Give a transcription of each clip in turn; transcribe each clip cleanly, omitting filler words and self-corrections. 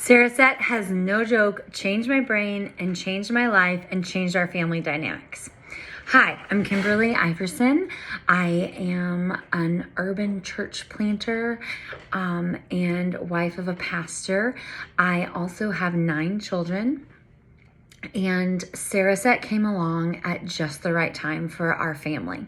Cereset has, no joke, changed my brain and changed my life and changed our family dynamics. Hi, I'm Kimberly Iverson. I am an urban church planter and wife of a pastor. I also have 9 children. And Cereset came along at just the right time for our family.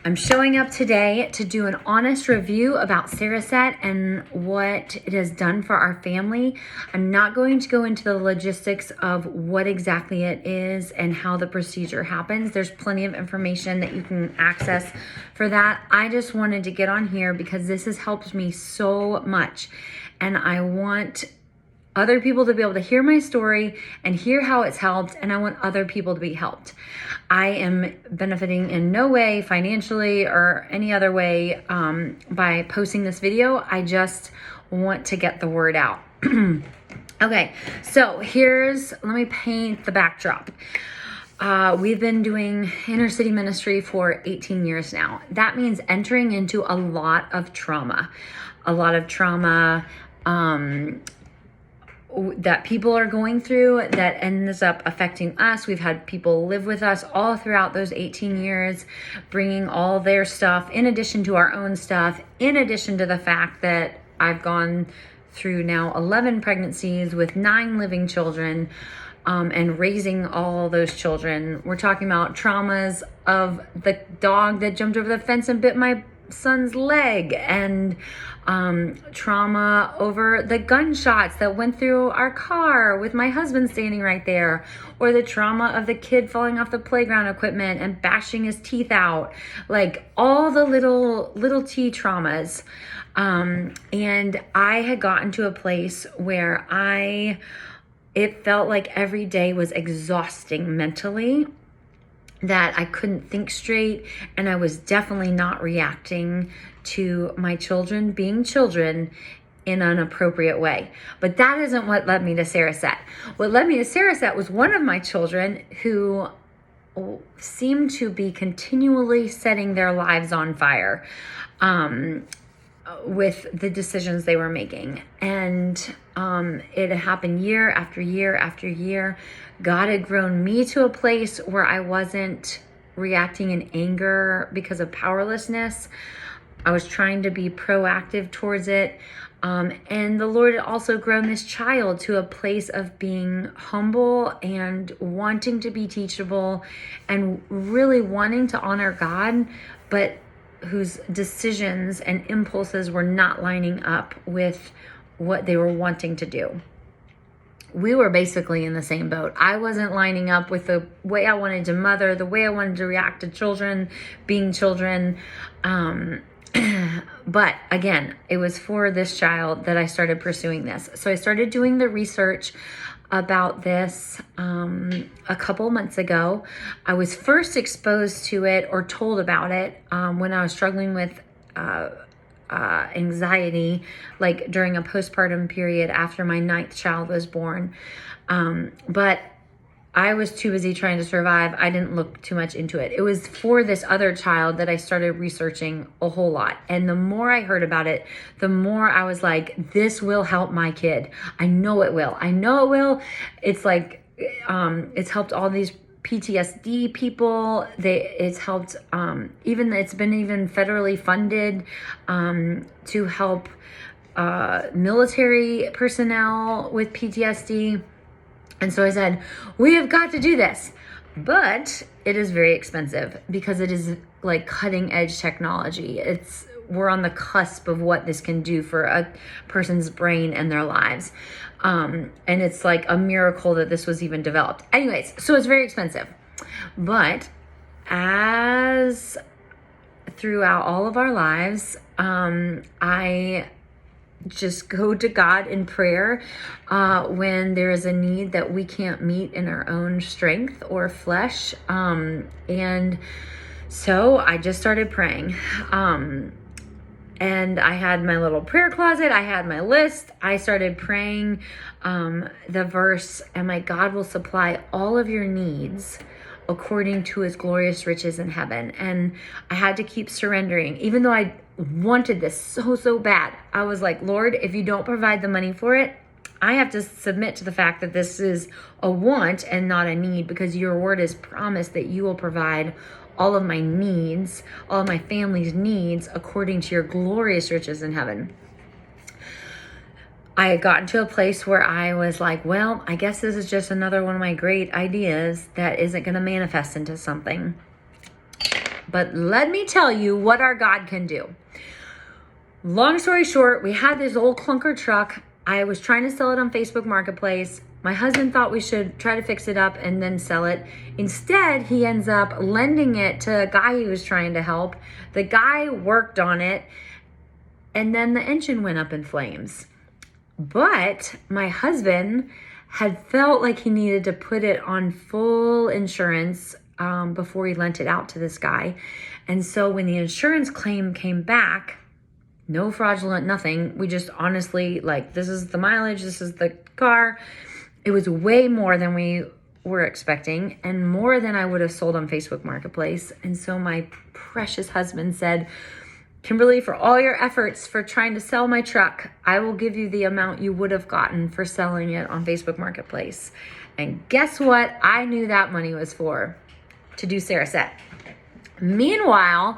I'm showing up today to do an honest review about Cereset and what it has done for our family. I'm not going to go into the logistics of what exactly it is and how the procedure happens. There's plenty of information that you can access for that. I just wanted to get on here because this has helped me so much, and I want other people to be able to hear my story and hear how it's helped, and I want other people to be helped. I am benefiting in no way financially or any other way by posting this video. I just want to get the word out. Okay, so let me paint the backdrop. We've been doing inner city ministry for 18 years now. That means entering into a lot of trauma that people are going through that ends up affecting us. We've had people live with us all throughout those 18 years, bringing all their stuff in addition to our own stuff, in addition to the fact that I've gone through now 11 pregnancies with 9 living children, and raising all those children. We're talking about traumas of the dog that jumped over the fence and bit my son's leg, and trauma over the gunshots that went through our car with my husband standing right there, or the trauma of the kid falling off the playground equipment and bashing his teeth out, like all the little T traumas. And I had gotten to a place where it felt like every day was exhausting mentally, that I couldn't think straight, and I was definitely not reacting to my children being children in an appropriate way. But that isn't what led me to Cereset. What led me to Cereset was one of my children who seemed to be continually setting their lives on fire with the decisions they were making. And it happened year after year after year. God had grown me to a place where I wasn't reacting in anger because of powerlessness. I was trying to be proactive towards it. And the Lord had also grown this child to a place of being humble and wanting to be teachable and really wanting to honor God, but whose decisions and impulses were not lining up with what they were wanting to do. We were basically in the same boat. I wasn't lining up with the way I wanted to mother, the way I wanted to react to children, being children. But again, it was for this child that I started pursuing this. So I started doing the research about this a couple months ago. I was first exposed to it or told about it when I was struggling with anxiety, like during a postpartum period after my 9th child was born. But I was too busy trying to survive. I didn't look too much into it. It was for this other child that I started researching a whole lot. And the more I heard about it, the more I was like, this will help my kid. I know it will. I know it will. It's like, it's helped all these PTSD people. It's helped, it's been even federally funded to help military personnel with PTSD. And so I said, we have got to do this. But it is very expensive because it is like cutting edge technology. We're on the cusp of what this can do for a person's brain and their lives. And it's like a miracle that this was even developed. Anyways, so it's very expensive. But as throughout all of our lives, I just go to God in prayer when there is a need that we can't meet in our own strength or flesh. And so I just started praying. And I had my little prayer closet. I had my list. I started praying the verse, and my God will supply all of your needs according to his glorious riches in heaven. And I had to keep surrendering, even though I wanted this so bad. I was like, Lord, if you don't provide the money for it, I have to submit to the fact that this is a want and not a need, because your word is promised that you will provide all of my needs, all of my family's needs, according to your glorious riches in heaven. I had gotten to a place where I was like, well, I guess this is just another one of my great ideas that isn't going to manifest into something. But let me tell you what our God can do. Long story short, we had this old clunker truck. I was trying to sell it on Facebook Marketplace. My husband thought we should try to fix it up and then sell it. Instead, he ends up lending it to a guy he was trying to help. The guy worked on it, and then the engine went up in flames. But my husband had felt like he needed to put it on full insurance before he lent it out to this guy. And so when the insurance claim came back, no fraudulent, nothing. We just honestly, like, this is the mileage, this is the car. It was way more than we were expecting and more than I would have sold on Facebook Marketplace. And so my precious husband said, Kimberly, for all your efforts for trying to sell my truck, I will give you the amount you would have gotten for selling it on Facebook Marketplace. And guess what? I knew that money was for, to do Cereset. Meanwhile,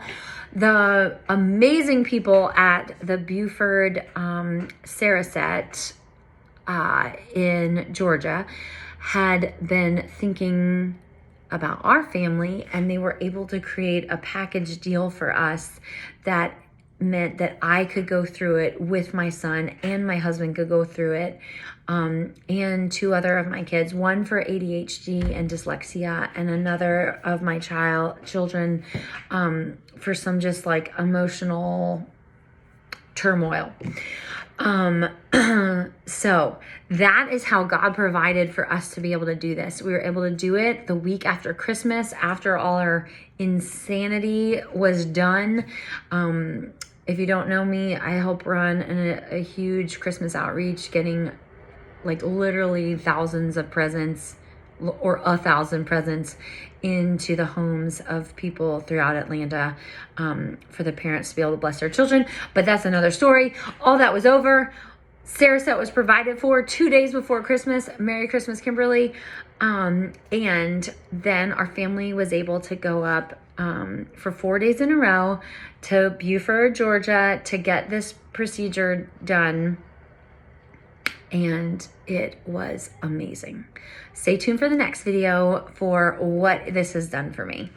the amazing people at the Buford Cereset in Georgia had been thinking about our family, and they were able to create a package deal for us that meant that I could go through it with my son and my husband could go through it, and two other of my kids, one for ADHD and dyslexia, and another of my children for some just like emotional turmoil. So that is how God provided for us to be able to do this. We were able to do it the week after Christmas, after all our insanity was done. If you don't know me, I help run a huge Christmas outreach, getting like literally thousands of presents or 1,000 presents into the homes of people throughout Atlanta for the parents to be able to bless their children. But that's another story. All that was over. Cereset was provided for 2 days before Christmas. Merry Christmas, Kimberly. And then our family was able to go up for 4 days in a row to Buford, Georgia, to get this procedure done. And it was amazing. Stay tuned for the next video for what this has done for me.